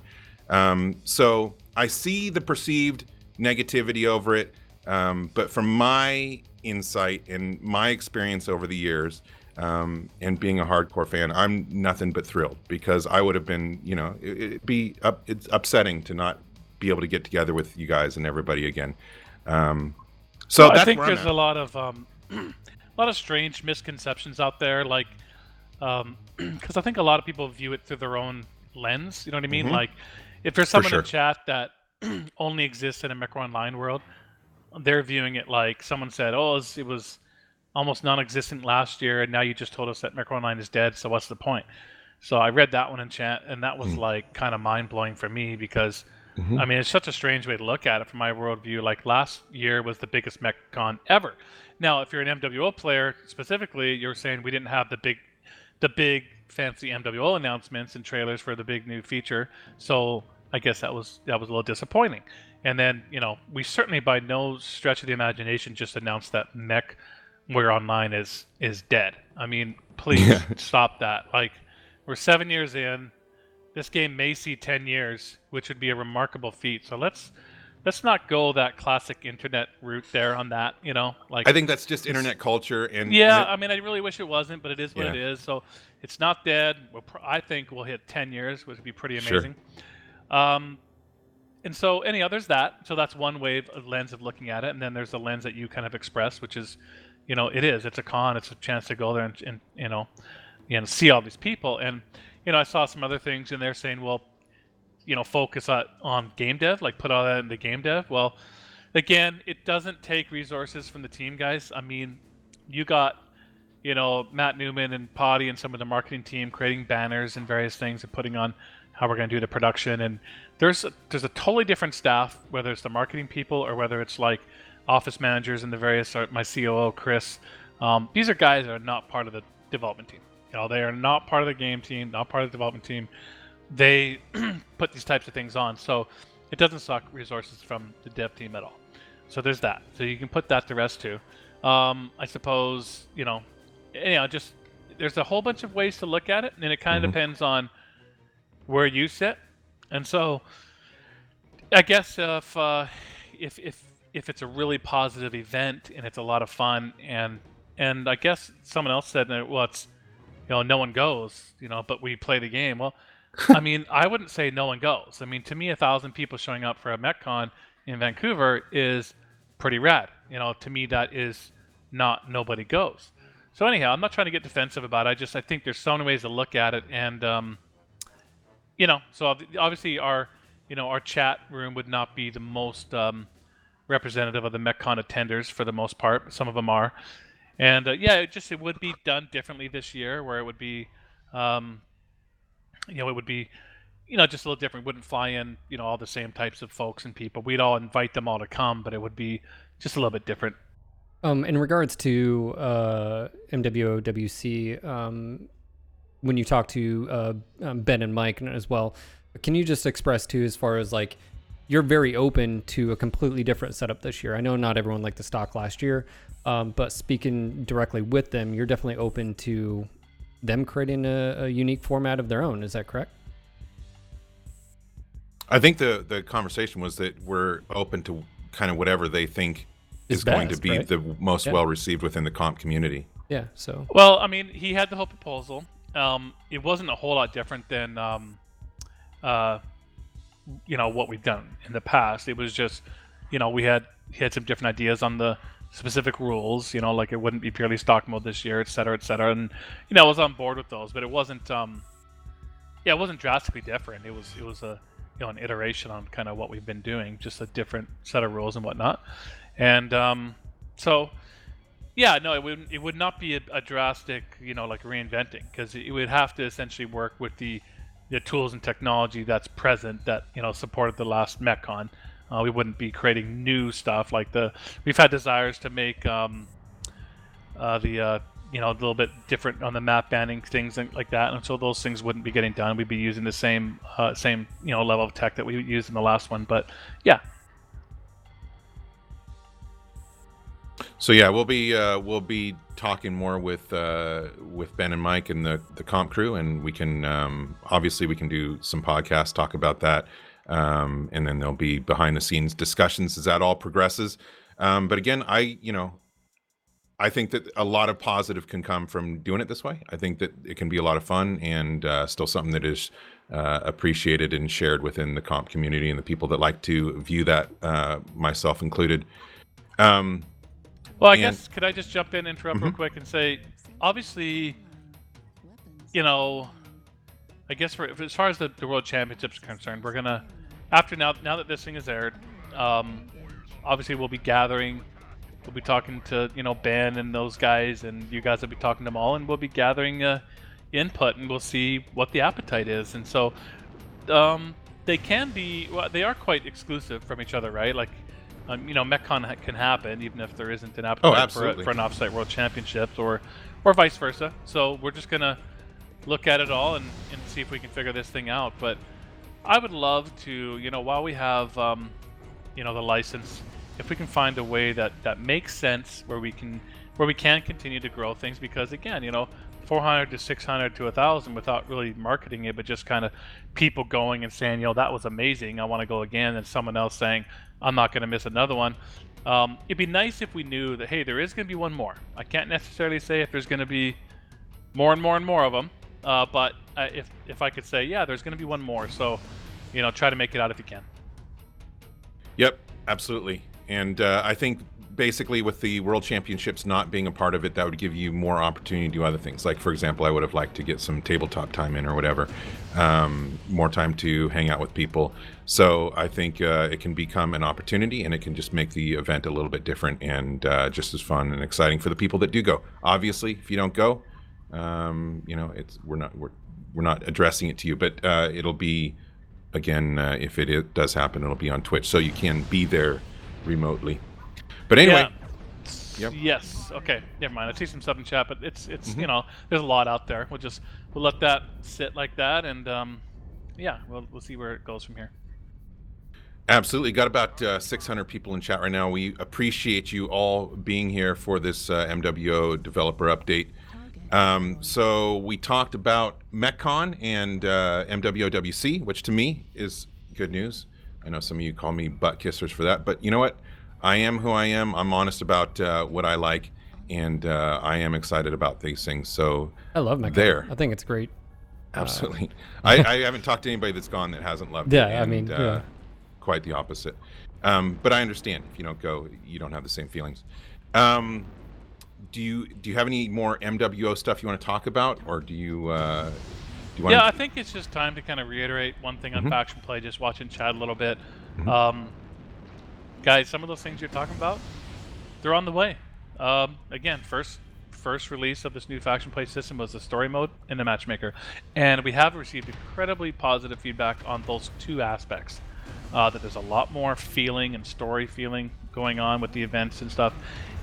So I see the perceived negativity over it, but from my insight and my experience over the years, and being a hardcore fan, I'm nothing but thrilled, because I would have been, it's upsetting to not be able to get together with you guys and everybody again. So I think there's a lot of strange misconceptions out there, like, because I think a lot of people view it through their own lens. You know what I mean? Mm-hmm. Like, if there's someone in chat that only exists in a Mech Online world, they're viewing it like someone said, "Oh, it was almost non-existent last year, and now you just told us that Mech Online is dead. So what's the point?" So I read that one in chat, and that was like kind of mind-blowing for me, because I mean, it's such a strange way to look at it from my worldview. Like, last year was the biggest MechCon ever. Now, if you're an MWO player specifically, you're saying we didn't have the big fancy MWO announcements and trailers for the big new feature. So I guess that was a little disappointing. And then, we certainly by no stretch of the imagination just announced that MechWarrior Online is dead. I mean, please stop that. Like, we're 7 years in. This game may see 10 years, which would be a remarkable feat. So let's not go that classic internet route there on that, Like, I think that's just internet culture. And I mean, I really wish it wasn't, but it is what it is. So it's not dead. I think we'll hit 10 years, which would be pretty amazing. Sure. And so there's that. So that's one lens of looking at it. And then there's the lens that you kind of expressed, which is, it's a con. It's a chance to go there and see all these people. And, I saw some other things in there saying, well, focus on game dev, like put all that into game dev. Well, again, it doesn't take resources from the team, guys. I mean, you got, Matt Newman and Potty and some of the marketing team creating banners and various things and putting on how we're going to do the production. And there's a totally different staff, whether it's the marketing people or whether it's like office managers and the various, my COO, Chris. These are guys that are not part of the development team. They are not part of the game team, not part of the development team. They put these types of things on. So it doesn't suck resources from the dev team at all. So there's that. So you can put that to rest too. I suppose, just there's a whole bunch of ways to look at it, and it kind of depends on where you sit. And so I guess if it's a really positive event and it's a lot of fun, and I guess someone else said that, well, it's, no one goes, but we play the game. Well, I mean, I wouldn't say no one goes. I mean, to me, 1,000 people showing up for a MechCon in Vancouver is pretty rad. To me, that is not nobody goes. So anyhow, I'm not trying to get defensive about it. I think there's so many ways to look at it, and so obviously our chat room would not be the most representative of the MechCon attenders for the most part. Some of them are, and it would be done differently this year, where it would be, it would be, just a little different. Wouldn't fly in, all the same types of folks and people. We'd all invite them all to come, but it would be just a little bit different. In regards to MWOWC, when you talk to Ben and Mike as well, can you just express too, as far as like, you're very open to a completely different setup this year? I know not everyone liked the stock last year, but speaking directly with them, you're definitely open to them creating a unique format of their own. Is that correct? I think the conversation was that we're open to kind of whatever they think is going to be the most well received within the comp community. Yeah. So. Well, I mean, he had the whole proposal. It wasn't a whole lot different than what we've done in the past. It was just, he had some different ideas on the specific rules. Like it wouldn't be purely stock mode this year, et cetera, and I was on board with those, but it wasn't it wasn't drastically different. It was a an iteration on kind of what we've been doing, just a different set of rules and whatnot. And it would not be a drastic, like reinventing, because it would have to essentially work with the tools and technology that's present that supported the last MechCon. We wouldn't be creating new stuff like we've had desires to make a little bit different on the map banning things like that, and so those things wouldn't be getting done. We'd be using the same level of tech that we used in the last one. But yeah. So yeah, we'll be talking more with Ben and Mike and the comp crew, and we can obviously we can do some podcasts, talk about that, and then there'll be behind the scenes discussions as that all progresses. But again, I think that a lot of positive can come from doing it this way. I think that it can be a lot of fun and still something that is appreciated and shared within the comp community and the people that like to view that, myself included. Well, I guess, could I just jump in, interrupt real quick, and say, obviously, I guess as far as the World Championships are concerned, we're going to, now that this thing is aired, obviously we'll be gathering, we'll be talking to, Ben and those guys, and you guys will be talking to them all, and we'll be gathering input, and we'll see what the appetite is. And so they are quite exclusive from each other, right? Like, MechCon can happen even if there isn't an appetite for an offsite World Championships or vice versa. So we're just gonna look at it all and see if we can figure this thing out. But I would love to, while we have, the license, if we can find a way that makes sense where we can continue to grow things, because again, 400 to 600 to 1,000 without really marketing it, but just kind of people going and saying, that was amazing, I want to go again, and someone else saying, I'm not going to miss another one. It'd be nice if we knew that, hey, there is going to be one more. I can't necessarily say if there's going to be more and more and more of them, but if I could say, yeah, there's going to be one more. So, try to make it out if you can. Yep, absolutely. And I think basically with the World Championships not being a part of it, that would give you more opportunity to do other things. Like, for example, I would have liked to get some tabletop time in or whatever, more time to hang out with people. So I think it can become an opportunity, and it can just make the event a little bit different and just as fun and exciting for the people that do go. Obviously, if you don't go, we're not addressing it to you, but it'll be, again, if it does happen, it'll be on Twitch, so you can be there remotely. But anyway, yeah. Yep. Yes. Okay. Never mind. I see some stuff in chat, but it's there's a lot out there. We'll let that sit like that, and we'll see where it goes from here. Absolutely. Got about 600 people in chat right now. We appreciate you all being here for this MWO developer update. So we talked about MechCon and MWOWC, which to me is good news. I know some of you call me butt kissers for that, but you know what? I am who I am. I'm honest about what I like, and I am excited about these things. So I love MechCon. I think it's great. Absolutely. I haven't talked to anybody that's gone that hasn't loved it. Yeah, I mean, quite the opposite. But I understand if you don't go, you don't have the same feelings. do you have any more MWO stuff you want to talk about, or do you want? Yeah, I think it's just time to kind of reiterate one thing on Mhm. faction play. Just watching chat a little bit, Mhm. guys. Some of those things you're talking about, they're on the way. Again, first release of this new faction play system was the story mode and the matchmaker, and we have received incredibly positive feedback on those two aspects. That there's a lot more feeling and story feeling going on with the events and stuff,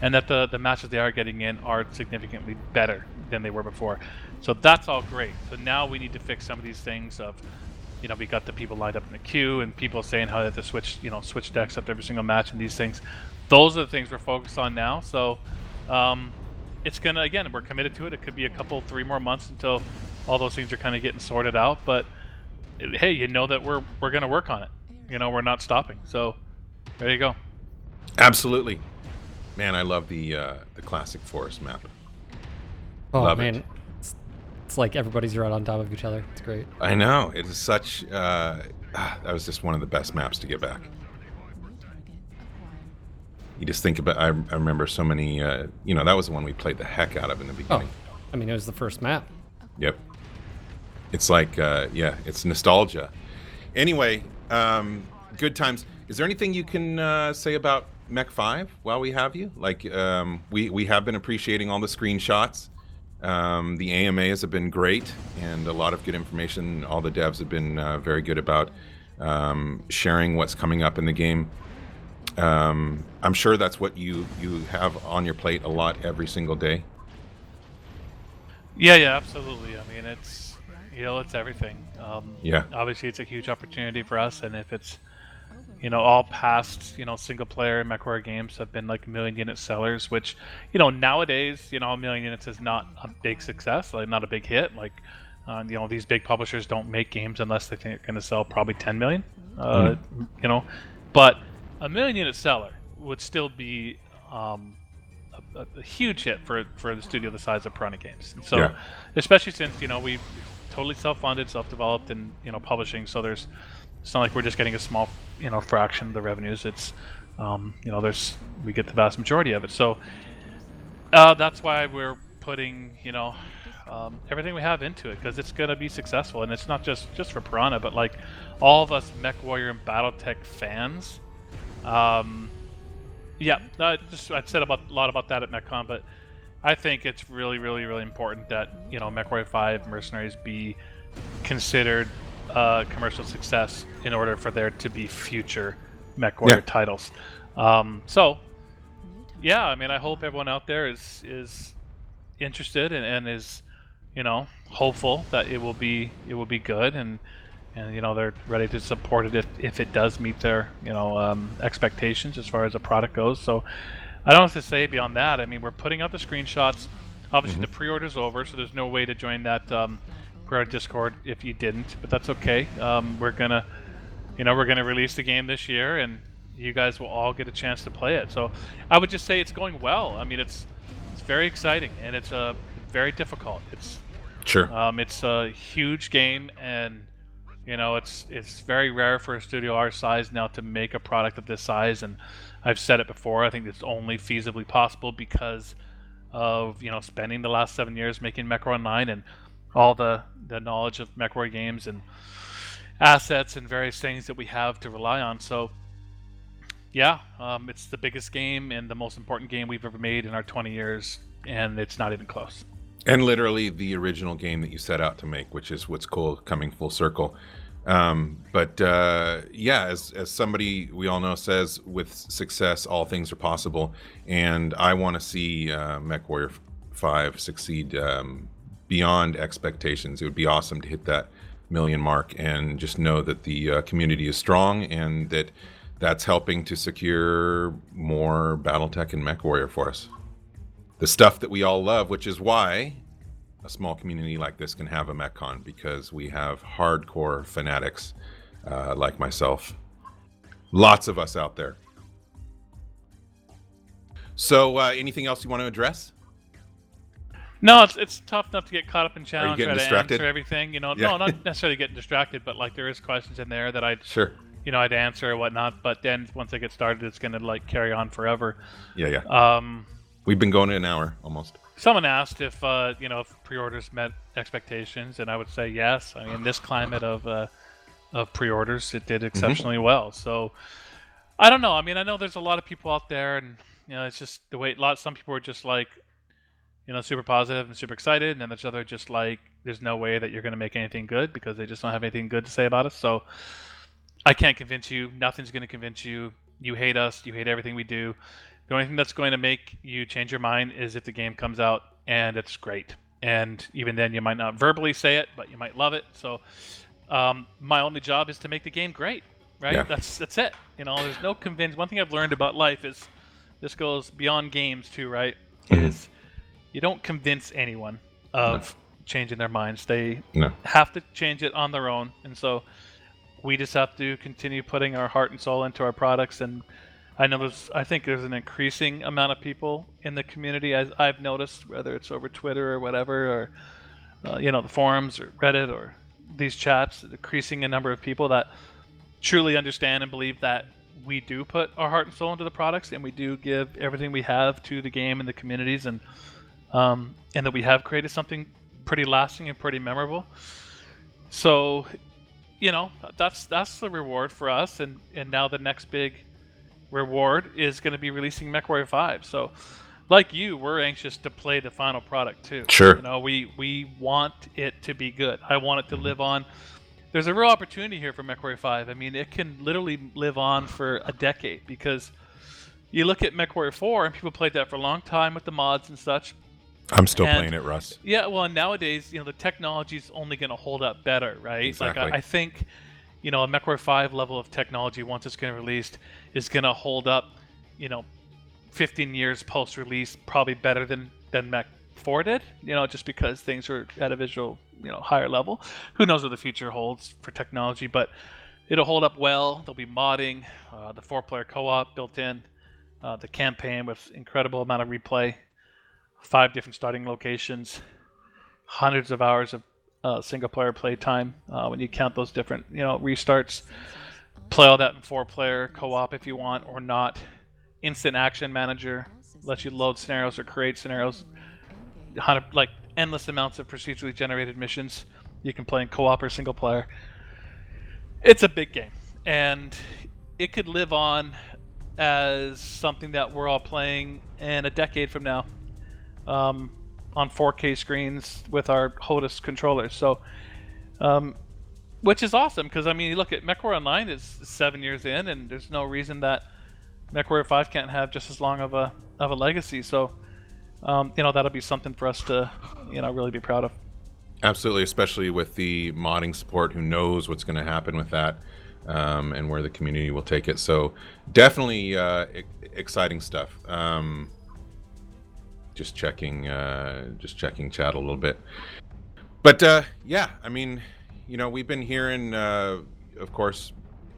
and that the matches they are getting in are significantly better than they were before. So that's all great. So now we need to fix some of these things of, we got the people lined up in the queue and people saying how they have to switch decks up every single match and these things. Those are the things we're focused on now. So it's gonna, again, we're committed to it. It could be 3 more months until all those things are kind of getting sorted out. But hey, you know that we're gonna work on it. We're not stopping. So there you go. Absolutely, man. I love the classic forest map. Oh Love man, it. it's like everybody's right on top of each other. It's great. I know, it is such. That was just one of the best maps to get back. You just think about. I remember so many. That was the one we played the heck out of in the Oh, beginning. I mean, it was the first map. Yep. It's like, it's nostalgia. Anyway, good times. Is there anything you can say about Mech 5 while we have you? Like, we have been appreciating all the screenshots. The AMAs have been great, and a lot of good information. All the devs have been very good about sharing what's coming up in the game. I'm sure that's what you have on your plate a lot every single day. Yeah, absolutely. I mean, it's everything. Yeah. Obviously, it's a huge opportunity for us, and if it's all past single player MechWarrior games have been like 1 million unit sellers, which nowadays 1 million units is not a big success, like not a big hit. Like these big publishers don't make games unless they think they're going to sell probably 10 million. But 1 million unit seller would still be a huge hit for the studio the size of Piranha Games. And so, Yeah. especially since we totally self-funded, self-developed, and publishing. So it's not like we're just getting a small fraction of the revenues. It's we get the vast majority of it. So that's why we're putting everything we have into it, because it's going to be successful, and it's not just for Piranha, but like all of us MechWarrior and BattleTech fans. I said a lot about that at MechCon, but I think it's really, really, really important that MechWarrior 5 Mercenaries be considered a commercial success in order for there to be future MechWarrior titles. I mean, I hope everyone out there is interested and is hopeful that it will be good, and they're ready to support it if it does meet their expectations as far as the product goes. So I don't have to say beyond that. I mean, we're putting out the screenshots. Obviously, the pre-order's over, so there's no way to join that pre-order Discord if you didn't, but that's okay. We're gonna release the game this year, and you guys will all get a chance to play it. So I would just say it's going well. I mean, it's very exciting, and it's very difficult. It's a huge game, and it's very rare for a studio our size now to make a product of this size. And I've said it before, I think it's only feasibly possible because of spending the last 7 years making MechWarrior Online and all the knowledge of MechWarrior games and assets and various things that we have to rely on. So it's the biggest game and the most important game we've ever made in our 20 years, and it's not even close. And literally the original game that you set out to make, which is what's cool, coming full circle. As somebody we all know says, with success, all things are possible. And I want to see MechWarrior 5 succeed beyond expectations. It would be awesome to hit that 1 million mark, and just know that the community is strong, and that's helping to secure more BattleTech and MechWarrior for us. The stuff that we all love, which is why a small community like this can have a MechCon, because we have hardcore fanatics like myself. Lots of us out there. So anything else you want to address? No, it's tough enough to get caught up in Are you challenge, getting try to distracted? answer everything. No, not necessarily getting distracted, but like there is questions in there that I'd I'd answer or whatnot. But then once I get started, it's gonna like carry on forever. Yeah. We've been going an hour almost. Someone asked if if pre-orders met expectations, and I would say yes. I mean, in this climate of pre-orders, it did exceptionally well. So I don't know. I mean, I know there's a lot of people out there, and it's just the way. Some people are just like, super positive and super excited, and then there's other just like, there's no way that you're going to make anything good because they just don't have anything good to say about us. So I can't convince you. Nothing's going to convince you. You hate us. You hate everything we do. The only thing that's going to make you change your mind is if the game comes out and it's great. And even then, you might not verbally say it, but you might love it. So my only job is to make the game great, right? Yeah. That's it. There's no convince. One thing I've learned about life is, this goes beyond games too, right? Is you don't convince anyone of changing their minds. They have to change it on their own. And so we just have to continue putting our heart and soul into our products. And I think there's an increasing amount of people in the community, as I've noticed, whether it's over Twitter or whatever, or the forums or Reddit or these chats, increasing a number of people that truly understand and believe that we do put our heart and soul into the products, and we do give everything we have to the game and the communities, and that we have created something pretty lasting and pretty memorable. So, that's the reward for us, and now the next big reward is going to be releasing MechWarrior 5. So, like you, we're anxious to play the final product too. Sure. We want it to be good. I want it to live on. There's a real opportunity here for MechWarrior 5. I mean, it can literally live on for a decade, because you look at MechWarrior 4, and people played that for a long time with the mods and such. I'm still playing it, Russ. Yeah, well, nowadays, the technology's only going to hold up better, right? Exactly. Like, I think, a MechWarrior 5 level of technology, once it's going to released, is going to hold up, 15 years post-release, probably better than Mech 4 did, just because things are at a visual, higher level. Who knows what the future holds for technology, but it'll hold up well. There'll be modding, the 4-player co-op built in, the campaign with incredible amount of replay, 5 different starting locations, hundreds of hours of single-player play time when you count those different, restarts. Play all that in 4-player co-op if you want or not. Instant action manager lets you load scenarios or create scenarios. Endless amounts of procedurally generated missions you can play in co-op or single-player. It's a big game, and it could live on as something that we're all playing in a decade from now. On 4K screens with our HOTAS controllers. So, which is awesome, because you look at MechWarrior Online is 7 years in, and there's no reason that MechWarrior 5 can't have just as long of a legacy. So, that'll be something for us to, really be proud of. Absolutely, especially with the modding support. Who knows what's going to happen with that, and where the community will take it. So, definitely exciting stuff. Just checking chat a little bit. But yeah, we've been hearing, of course,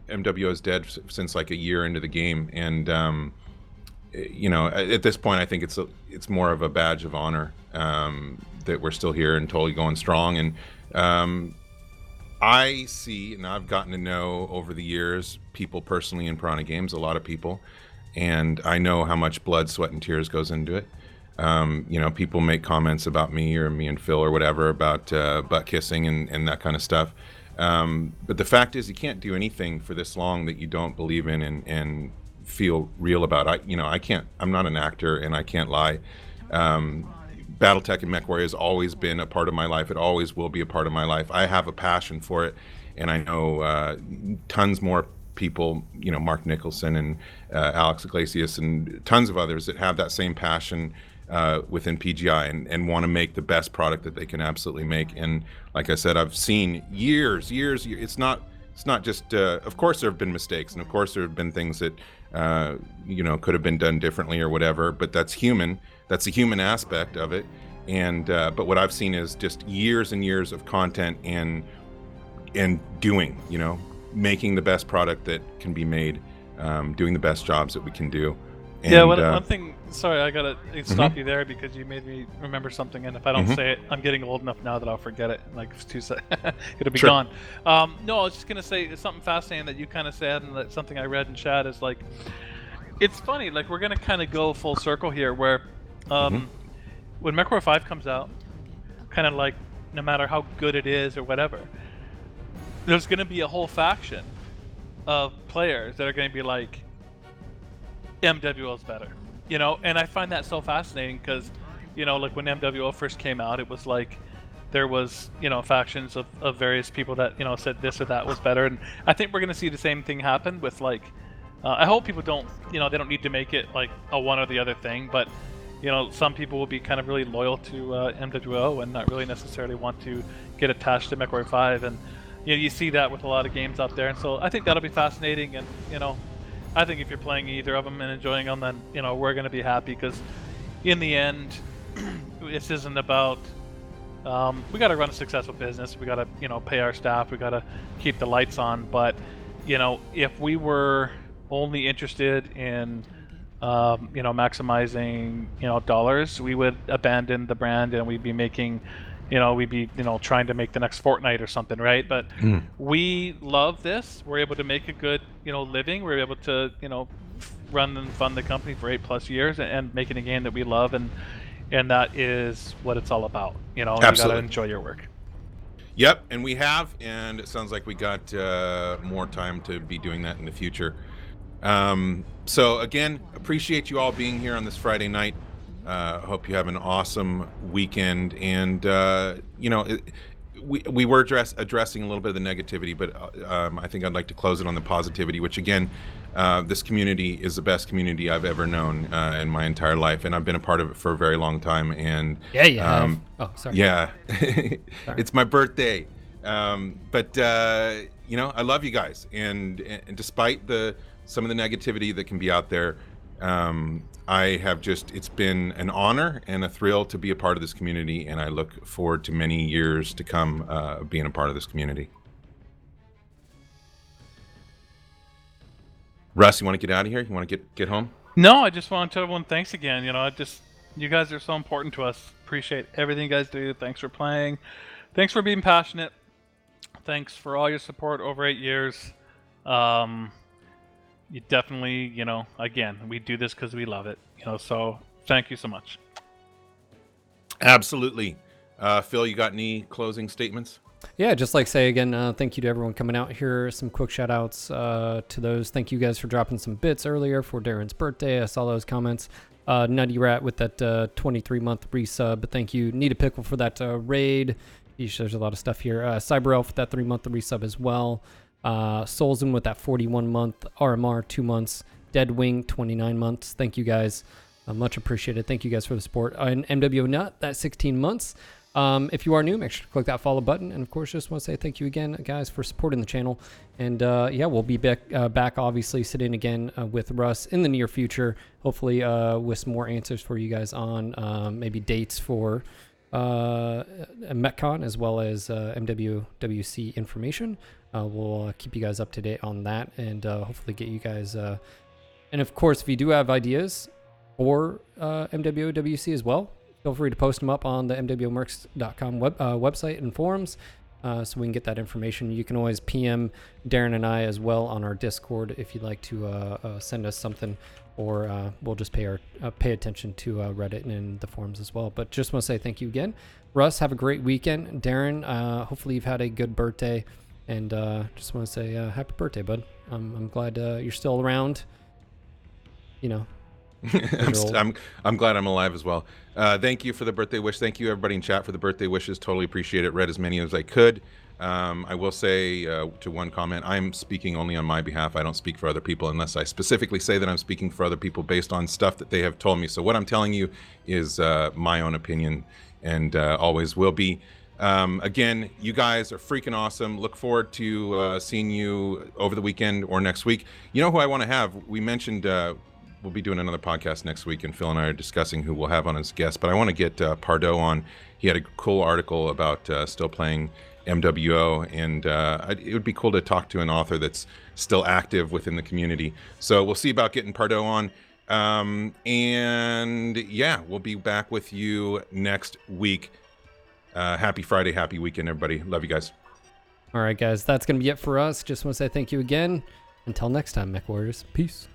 MWO is dead since like a year into the game, and at this point, I think it's more of a badge of honor that we're still here and totally going strong. And I see, and I've gotten to know over the years people personally in Piranha Games, a lot of people, and I know how much blood, sweat, and tears goes into it. People make comments about me and Phil or whatever about butt kissing and that kind of stuff. But the fact is, you can't do anything for this long that you don't believe in and feel real about. I'm not an actor, and I can't lie. Battletech and MechWarrior has always been a part of my life. It always will be a part of my life. I have a passion for it, and I know tons more people, Mark Nicholson and Alex Iglesias and tons of others that have that same passion within PGI and want to make the best product that they can absolutely make. And like I said, I've seen years. It's not just. Of course, there have been mistakes, and of course, there have been things that could have been done differently or whatever. But that's human. That's the human aspect of it. And but what I've seen is just years and years of content and doing, making the best product that can be made, doing the best jobs that we can do. And, yeah, one thing. Sorry, I gotta stop you there because you made me remember something, and if I don't say it, I'm getting old enough now that I'll forget it. Like it'll be gone. No, I was just gonna say it's something fascinating that you kind of said, and that's something I read in chat is like, it's funny. Like we're gonna kind of go full circle here, where When MechWarrior 5 comes out, kind of like no matter how good it is or whatever, there's going to be a whole faction of players that are going to be like, MWO is better, you know. And I find that so fascinating because, you know, like when MWO first came out, it was like there was, you know, factions of various people that, you know, said this or that was better. And I think we're going to see the same thing happen with like, I hope people don't, you know, they don't need to make it like a one or the other thing, but you know, some people will be kind of really loyal to MWO and not really necessarily want to get attached to MechWarrior 5, and you know, you see that with a lot of games out there, and so I think that'll be fascinating. And you know, I think if you're playing either of them and enjoying them, then you know, we're going to be happy because in the end, this isn't about. We got to run a successful business. We got to, you know, pay our staff. We got to keep the lights on. But you know, if we were only interested in you know, maximizing, you know, dollars, we would abandon the brand and we'd be making, you know, trying to make the next Fortnite or something, right? But we love this. We're able to make a good, you know, living. We're able to, you know, run and fund the company for 8+ years and making a game that we love, and that is what it's all about. You know, Absolutely. You gotta enjoy your work. Yep, and we have, and it sounds like we got more time to be doing that in the future. So again, appreciate you all being here on this Friday night. Hope you have an awesome weekend. And you know, we were addressing a little bit of the negativity, but I think I'd like to close it on the positivity, which again, this community is the best community I've ever known in my entire life, and I've been a part of it for a very long time. And yeah, you have. Oh, sorry. Yeah, it's my birthday. But you know, I love you guys, and despite some of the negativity that can be out there, I have it's been an honor and a thrill to be a part of this community, and I look forward to many years to come being a part of this community. Russ, you want to get out of here? You want to get home? No, I just want to tell everyone thanks again. You know, you guys are so important to us. Appreciate everything you guys do. Thanks for playing. Thanks for being passionate. Thanks for all your support over 8 years. You definitely, you know, again, we do this because we love it, you know, so thank you so much. Absolutely. Phil, you got any closing statements? Yeah, just like say again, thank you to everyone coming out here. Some quick shout outs to those. Thank you guys for dropping some bits earlier for Daeron's birthday. I saw those comments. Nutty Rat with that 23-month resub. Thank you. Need a Pickle for that raid. There's a lot of stuff here. Cyber Elf with that 3-month resub as well. Soulsman with that 41-month, RMR 2 months, Deadwing 29 months. Thank you guys, much appreciated. Thank you guys for the support. And MWO Nut, that 16 months. If you are new, make sure to click that follow button. And of course, just want to say thank you again, guys, for supporting the channel. And yeah, we'll be back obviously sitting again with Russ in the near future, hopefully with some more answers for you guys on maybe dates for MetCon as well as MWWC information. We'll keep you guys up to date on that, and hopefully get you guys. And of course, if you do have ideas for MWWC as well, feel free to post them up on the MWOmercs.com website and forums, so we can get that information. You can always PM Daeron and I as well on our Discord if you'd like to send us something, or we'll just pay attention to Reddit and the forums as well. But just want to say thank you again. Russ, have a great weekend. Daeron, hopefully you've had a good birthday. And just want to say happy birthday, bud. I'm glad you're still around. You know, I'm glad I'm alive as well. Thank you for the birthday wish. Thank you everybody in chat for the birthday wishes. Totally appreciate it. Read as many as I could. I will say to one comment, I'm speaking only on my behalf. I don't speak for other people unless I specifically say that I'm speaking for other people based on stuff that they have told me. So what I'm telling you is my own opinion, and always will be. Again, you guys are freaking awesome. Look forward to seeing you over the weekend or next week. You know who I want to have? We mentioned we'll be doing another podcast next week, and Phil and I are discussing who we'll have on as guest. But I want to get Pardo on. He had a cool article about still playing MWO, and it would be cool to talk to an author that's still active within the community. So we'll see about getting Pardo on. And yeah, we'll be back with you next week. Happy Friday, happy weekend, everybody. Love you guys. All right, guys, that's going to be it for us. Just want to say thank you again. Until next time, Mech Warriors. Peace.